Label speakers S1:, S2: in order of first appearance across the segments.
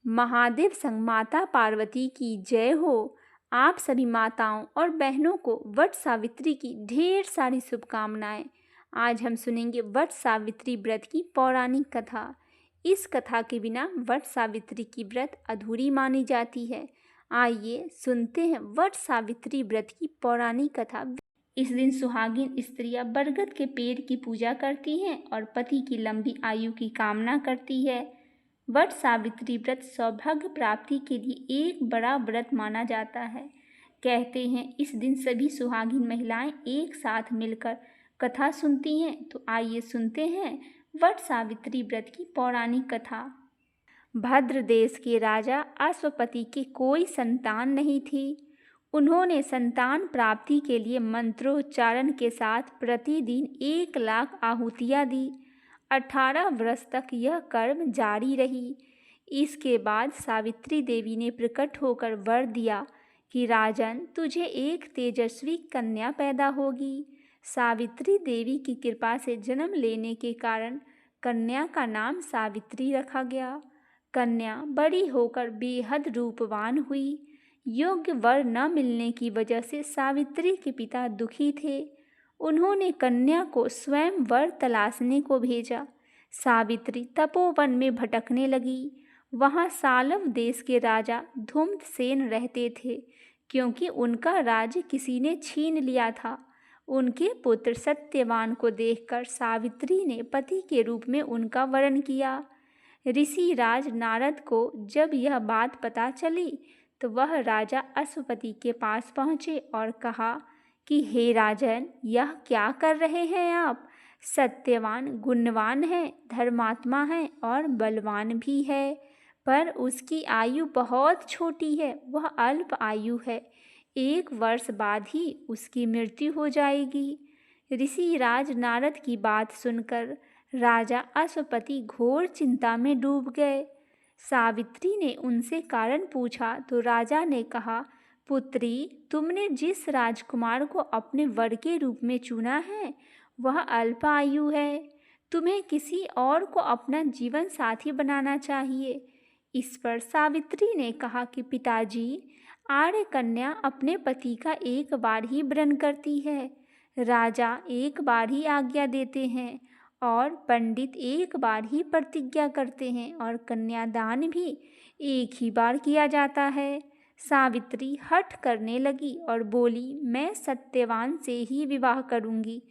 S1: महादेव संग माता पार्वती की जय हो। आप सभी माताओं और बहनों को वट सावित्री की ढेर सारी शुभकामनाएं। आज हम सुनेंगे वट सावित्री व्रत की पौराणिक कथा। इस कथा के बिना वट सावित्री की व्रत अधूरी मानी जाती है। आइए सुनते हैं वट सावित्री व्रत की पौराणिक कथा। इस दिन सुहागिन स्त्रियां बरगद के पेड़ की पूजा करती हैं और पति की लंबी आयु की कामना करती है। वट सावित्री व्रत सौभाग्य प्राप्ति के लिए एक बड़ा व्रत माना जाता है। कहते हैं इस दिन सभी सुहागिन महिलाएं एक साथ मिलकर कथा सुनती हैं। तो आइए सुनते हैं वट सावित्री व्रत की पौराणिक कथा। भद्र देश के राजा अश्वपति की कोई संतान नहीं थी। उन्होंने संतान प्राप्ति के लिए मंत्रोच्चारण के साथ प्रतिदिन 1,00,000 आहुतियाँ दी। 18 वर्ष तक यह कर्म जारी रही। इसके बाद सावित्री देवी ने प्रकट होकर वर दिया कि राजन, तुझे एक तेजस्वी कन्या पैदा होगी। सावित्री देवी की कृपा से जन्म लेने के कारण कन्या का नाम सावित्री रखा गया। कन्या बड़ी होकर बेहद रूपवान हुई। योग्य वर न मिलने की वजह से सावित्री के पिता दुखी थे। उन्होंने कन्या को स्वयं वर तलाशने को भेजा। सावित्री तपोवन में भटकने लगी। वहाँ सालव देश के राजा धुम्धसेन रहते थे, क्योंकि उनका राज्य किसी ने छीन लिया था। उनके पुत्र सत्यवान को देखकर सावित्री ने पति के रूप में उनका वरण किया। ऋषि राज नारद को जब यह बात पता चली तो वह राजा अश्वपति के पास पहुँचे और कहा कि हे राजन, यह क्या कर रहे हैं आप? सत्यवान गुणवान है, धर्मात्मा है और बलवान भी है, पर उसकी आयु बहुत छोटी है। वह अल्प आयु है। 1 वर्ष बाद ही उसकी मृत्यु हो जाएगी। ऋषि राज नारद की बात सुनकर राजा अश्वपति घोर चिंता में डूब गए। सावित्री ने उनसे कारण पूछा तो राजा ने कहा, पुत्री, तुमने जिस राजकुमार को अपने वर के रूप में चुना है वह अल्प आयु है। तुम्हें किसी और को अपना जीवन साथी बनाना चाहिए। इस पर सावित्री ने कहा कि पिताजी, आर्य कन्या अपने पति का एक बार ही वरण करती है, राजा एक बार ही आज्ञा देते हैं और पंडित एक बार ही प्रतिज्ञा करते हैं और कन्यादान भी एक ही बार किया जाता है। सावित्री हठ करने लगी और बोली, मैं सत्यवान से ही विवाह करूंगी।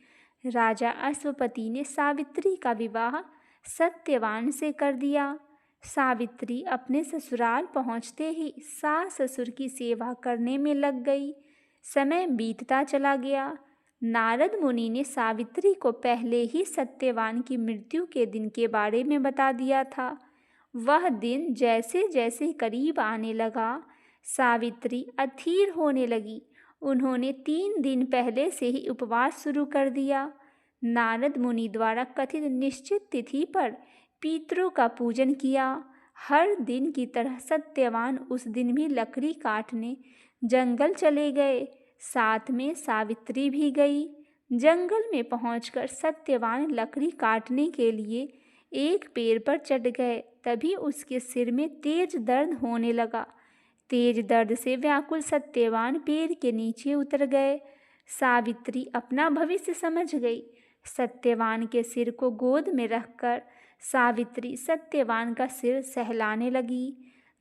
S1: राजा अश्वपति ने सावित्री का विवाह सत्यवान से कर दिया। सावित्री अपने ससुराल पहुंचते ही सास ससुर की सेवा करने में लग गई। समय बीतता चला गया। नारद मुनि ने सावित्री को पहले ही सत्यवान की मृत्यु के दिन के बारे में बता दिया था। वह दिन जैसे जैसे करीब आने लगा, सावित्री अधीर होने लगी। उन्होंने 3 दिन पहले से ही उपवास शुरू कर दिया। नारद मुनि द्वारा कथित निश्चित तिथि पर पितरों का पूजन किया। हर दिन की तरह सत्यवान उस दिन भी लकड़ी काटने जंगल चले गए। साथ में सावित्री भी गई। जंगल में पहुंचकर सत्यवान लकड़ी काटने के लिए एक पेड़ पर चढ़ गए। तभी उसके सिर में तेज दर्द होने लगा। तेज दर्द से व्याकुल सत्यवान पेड़ के नीचे उतर गए। सावित्री अपना भविष्य समझ गई। सत्यवान के सिर को गोद में रखकर सावित्री सत्यवान का सिर सहलाने लगी।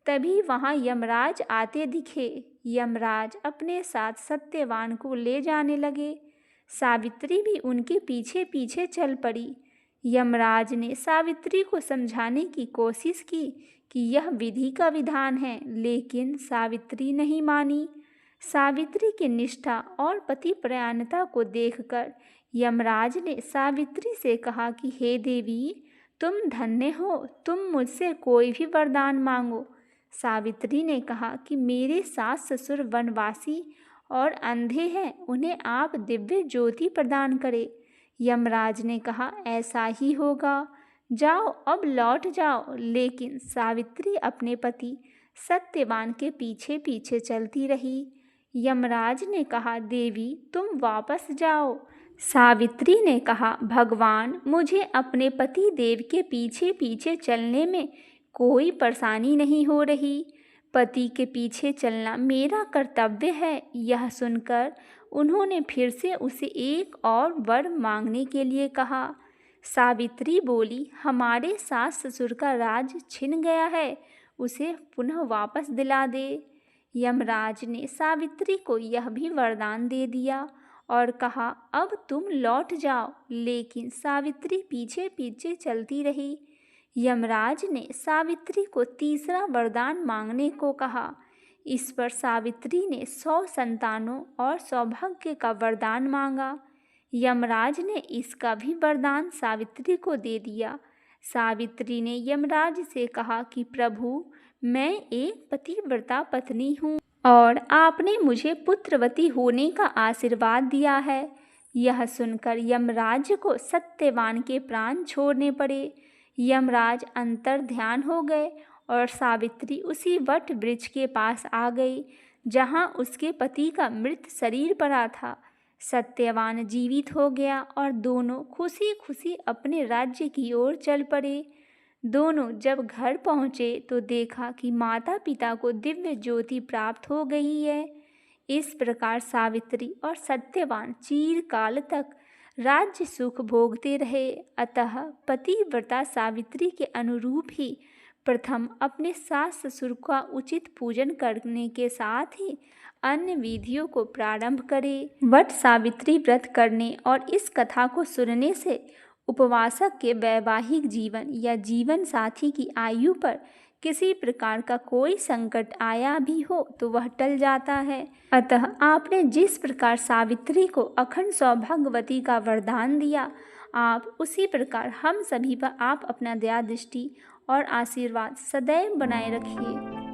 S1: तभी वहाँ यमराज आते दिखे। यमराज अपने साथ सत्यवान को ले जाने लगे। सावित्री भी उनके पीछे पीछे चल पड़ी। यमराज ने सावित्री को समझाने की कोशिश की कि यह विधि का विधान है, लेकिन सावित्री नहीं मानी। सावित्री की निष्ठा और पतिपरायणता को देखकर यमराज ने सावित्री से कहा कि हे देवी, तुम धन्य हो, तुम मुझसे कोई भी वरदान मांगो। सावित्री ने कहा कि मेरे सास ससुर वनवासी और अंधे हैं, उन्हें आप दिव्य ज्योति प्रदान करें। यमराज ने कहा, ऐसा ही होगा, जाओ अब लौट जाओ। लेकिन सावित्री अपने पति सत्यवान के पीछे पीछे चलती रही। यमराज ने कहा, देवी तुम वापस जाओ। सावित्री ने कहा, भगवान, मुझे अपने पति देव के पीछे पीछे चलने में कोई परेशानी नहीं हो रही। पति के पीछे चलना मेरा कर्तव्य है। यह सुनकर उन्होंने फिर से उसे एक और वर मांगने के लिए कहा। सावित्री बोली, हमारे सास ससुर का राज छिन गया है, उसे पुनः वापस दिला दे। यमराज ने सावित्री को यह भी वरदान दे दिया और कहा, अब तुम लौट जाओ। लेकिन सावित्री पीछे पीछे चलती रही। यमराज ने सावित्री को तीसरा वरदान मांगने को कहा। इस पर सावित्री ने 100 संतानों और सौभाग्य का वरदान मांगा। यमराज ने इसका भी वरदान सावित्री को दे दिया। सावित्री ने यमराज से कहा कि प्रभु, मैं एक पतिव्रता पत्नी हूँ और आपने मुझे पुत्रवती होने का आशीर्वाद दिया है। यह सुनकर यमराज को सत्यवान के प्राण छोड़ने पड़े। यमराज अंतर ध्यान हो गए और सावित्री उसी वट वृक्ष के पास आ गई जहाँ उसके पति का मृत शरीर पड़ा था। सत्यवान जीवित हो गया और दोनों खुशी खुशी अपने राज्य की ओर चल पड़े। दोनों जब घर पहुँचे तो देखा कि माता पिता को दिव्य ज्योति प्राप्त हो गई है। इस प्रकार सावित्री और सत्यवान चिरकाल तक राज्य सुख भोगते रहे। अतः पतिव्रता सावित्री के अनुरूप ही प्रथम अपने सास ससुर का उचित पूजन करने के साथ ही अन्य विधियों को प्रारंभ करें। वट सावित्री व्रत करने और इस कथा को सुनने से उपवासक के वैवाहिक जीवन या जीवन साथी की आयु पर किसी प्रकार का कोई संकट आया भी हो तो वह टल जाता है। अतः आपने जिस प्रकार सावित्री को अखंड सौभाग्यवती का वरदान दिया, आप उसी प्रकार हम सभी पर आप अपना दया दृष्टि और आशीर्वाद सदैव बनाए रखिए।